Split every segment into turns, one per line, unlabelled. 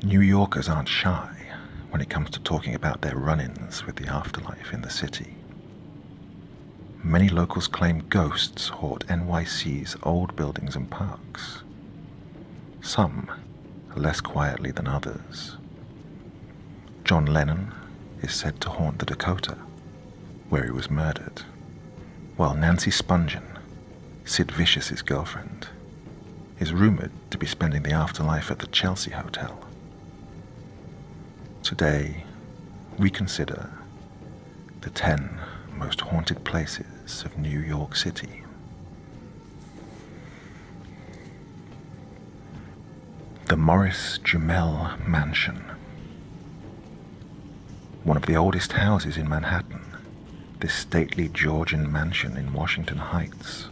New Yorkers aren't shy when it comes to talking about their run-ins with the afterlife in the city. Many locals claim ghosts haunt NYC's old buildings and parks. Some less quietly than others. John Lennon is said to haunt the Dakota, where he was murdered, while Nancy Spungen, Sid Vicious's girlfriend, is rumored to be spending the afterlife at the Chelsea Hotel. Today, we consider the 10 most haunted places of New York City. The Morris Jumel Mansion. One of the oldest houses in Manhattan, this stately Georgian mansion in Washington Heights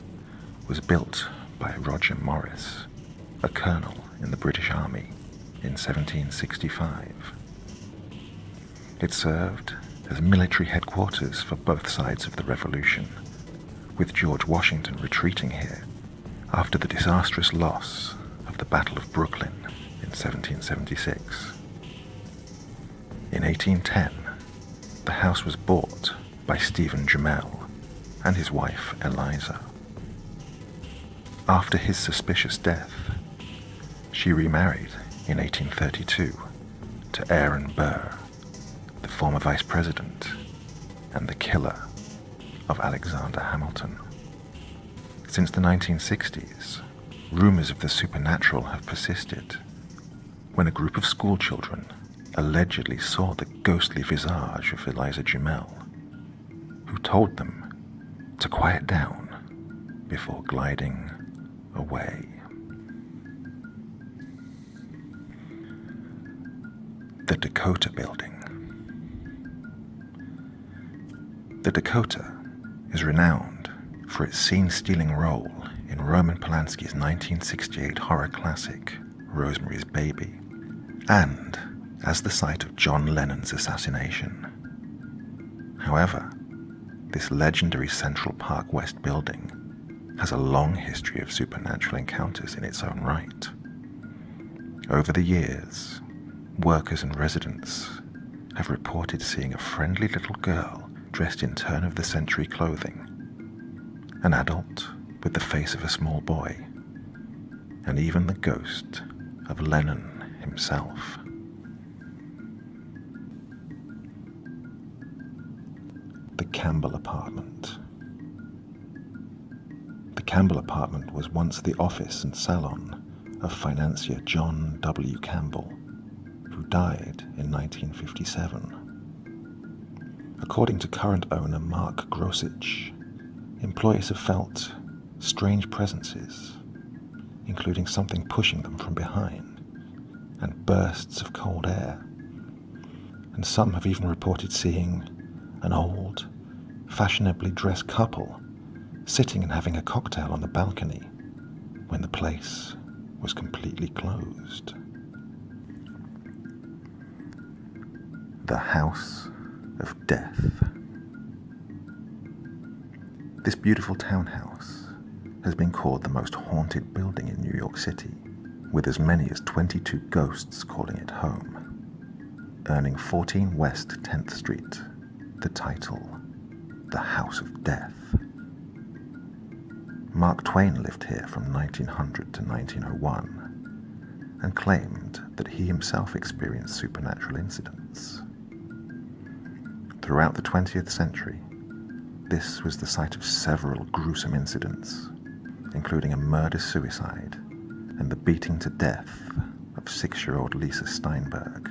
was built by Roger Morris, a colonel in the British Army, in 1765. It served as military headquarters for both sides of the Revolution, with George Washington retreating here after the disastrous loss of the Battle of Brooklyn in 1776. In 1810, the house was bought by Stephen Jumel and his wife Eliza. After his suspicious death, she remarried in 1832 to Aaron Burr, the former vice president and the killer of Alexander Hamilton. Since the 1960s, rumors of the supernatural have persisted when a group of schoolchildren allegedly saw the ghostly visage of Eliza Jumel, who told them to quiet down before gliding away. The Dakota Building. The Dakota is renowned for its scene-stealing role in Roman Polanski's 1968 horror classic, Rosemary's Baby, and as the site of John Lennon's assassination. However, this legendary Central Park West building has a long history of supernatural encounters in its own right. Over the years, workers and residents have reported seeing a friendly little girl dressed in turn-of-the-century clothing, an adult with the face of a small boy, and even the ghost of Lennon himself. The Campbell Apartment. The Campbell Apartment was once the office and salon of financier John W. Campbell, who died in 1957. According to current owner Mark Grosich, employees have felt strange presences, including something pushing them from behind and bursts of cold air. And some have even reported seeing an old, fashionably dressed couple sitting and having a cocktail on the balcony when the place was completely closed. The House of Death. This beautiful townhouse has been called the most haunted building in New York City, with as many as 22 ghosts calling it home, earning 14 West 10th Street the title, The House of Death. Mark Twain lived here from 1900 to 1901 and claimed that he himself experienced supernatural incidents. Throughout the 20th century, this was the site of several gruesome incidents, including a murder-suicide and the beating to death of 6-year-old Lisa Steinberg.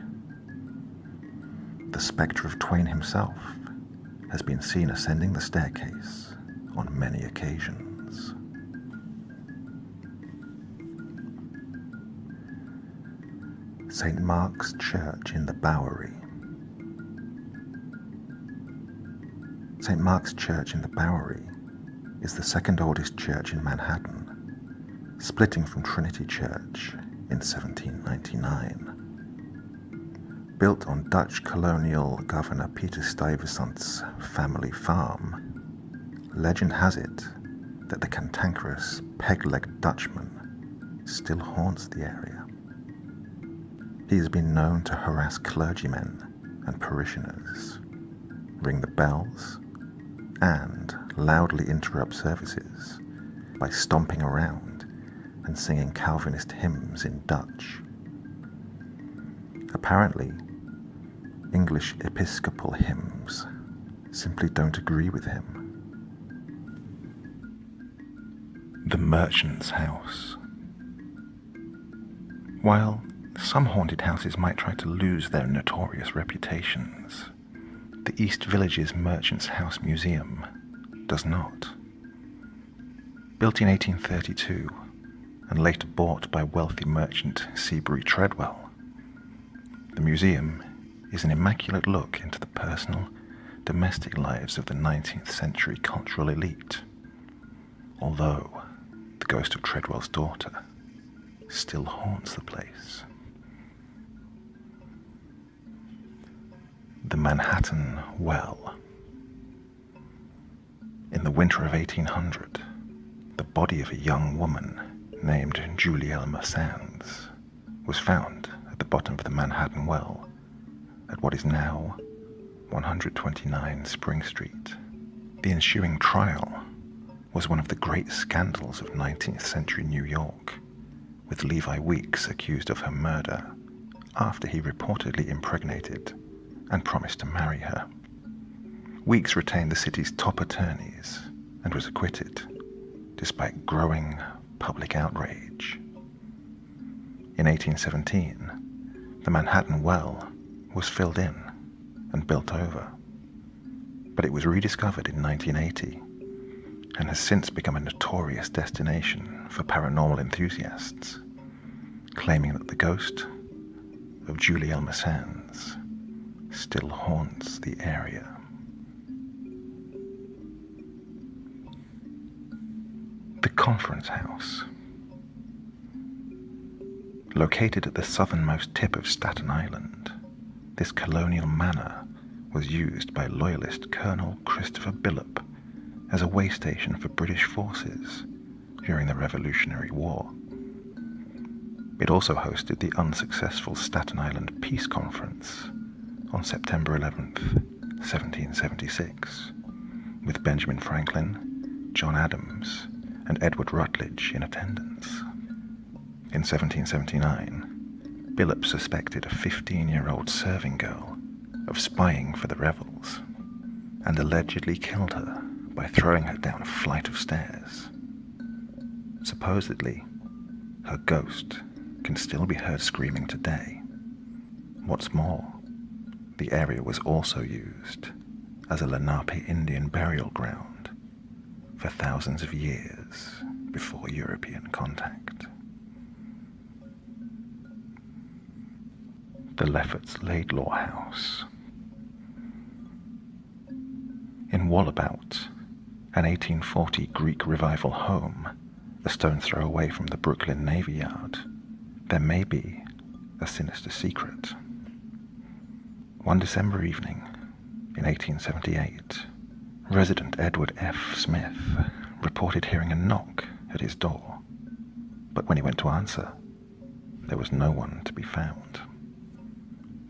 The spectre of Twain himself has been seen ascending the staircase on many occasions. St. Mark's Church in the Bowery. St. Mark's Church in the Bowery is the second oldest church in Manhattan, splitting from Trinity Church in 1799. Built on Dutch colonial governor Peter Stuyvesant's family farm, legend has it that the cantankerous peg-legged Dutchman still haunts the area. He has been known to harass clergymen and parishioners, ring the bells, and loudly interrupt services by stomping around and singing Calvinist hymns in Dutch. Apparently, English Episcopal hymns simply don't agree with him. The Merchant's House. While some haunted houses might try to lose their notorious reputations, the East Village's Merchant's House Museum does not. Built in 1832 and later bought by wealthy merchant Seabury Treadwell, the museum is an immaculate look into the personal, domestic lives of the 19th century cultural elite, although the ghost of Treadwell's daughter still haunts the place. The Manhattan Well. In the winter of 1800, the body of a young woman named Julie Elmer Sands was found at the bottom of the Manhattan Well at what is now 129 Spring Street. The ensuing trial was one of the great scandals of 19th century New York, with Levi Weeks accused of her murder after he reportedly impregnated and promised to marry her. Weeks retained the city's top attorneys and was acquitted, despite growing public outrage. In 1817, the Manhattan Well was filled in and built over, but it was rediscovered in 1980 and has since become a notorious destination for paranormal enthusiasts, claiming that the ghost of Julie Elmer Sands still haunts the area. The Conference House. Located at the southernmost tip of Staten Island, this colonial manor was used by Loyalist Colonel Christopher Billop as a way station for British forces during the Revolutionary War. It also hosted the unsuccessful Staten Island Peace Conference on September 11th, 1776, with Benjamin Franklin, John Adams, and Edward Rutledge in attendance. In 1779, Billop suspected a 15-year-old serving girl of spying for the rebels and allegedly killed her by throwing her down a flight of stairs. Supposedly, her ghost can still be heard screaming today. What's more, the area was also used as a Lenape Indian burial ground for thousands of years before European contact. The Lefferts Laidlaw House. In Wallabout, an 1840 Greek Revival home, a stone's throw away from the Brooklyn Navy Yard, there may be a sinister secret. One December evening in 1878, resident Edward F. Smith reported hearing a knock at his door, but when he went to answer, there was no one to be found.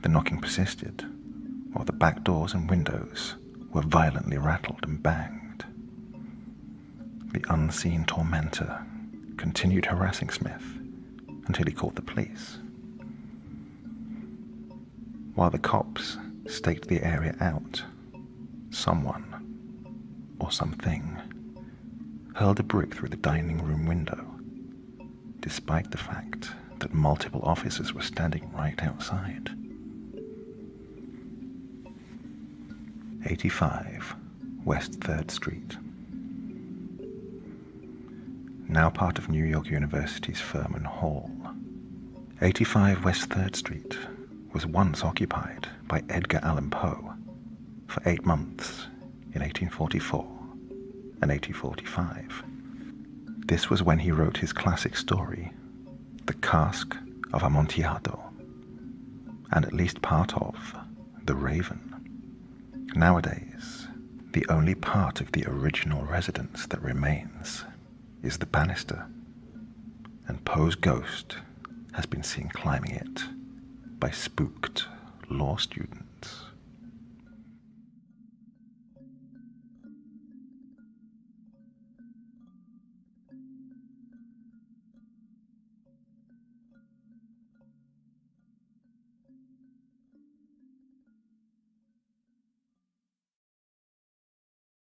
The knocking persisted, while the back doors and windows were violently rattled and banged. The unseen tormentor continued harassing Smith until he called the police. While the cops staked the area out, someone, or something, hurled a brick through the dining room window, despite the fact that multiple officers were standing right outside. 85 West 3rd Street. Now part of New York University's Furman Hall, 85 West 3rd Street was once occupied by Edgar Allan Poe for 8 months in 1844 and 1845. This was when he wrote his classic story, The Cask of Amontillado, and at least part of The Raven. Nowadays, the only part of the original residence that remains is the banister, and Poe's ghost has been seen climbing it by spooked law students.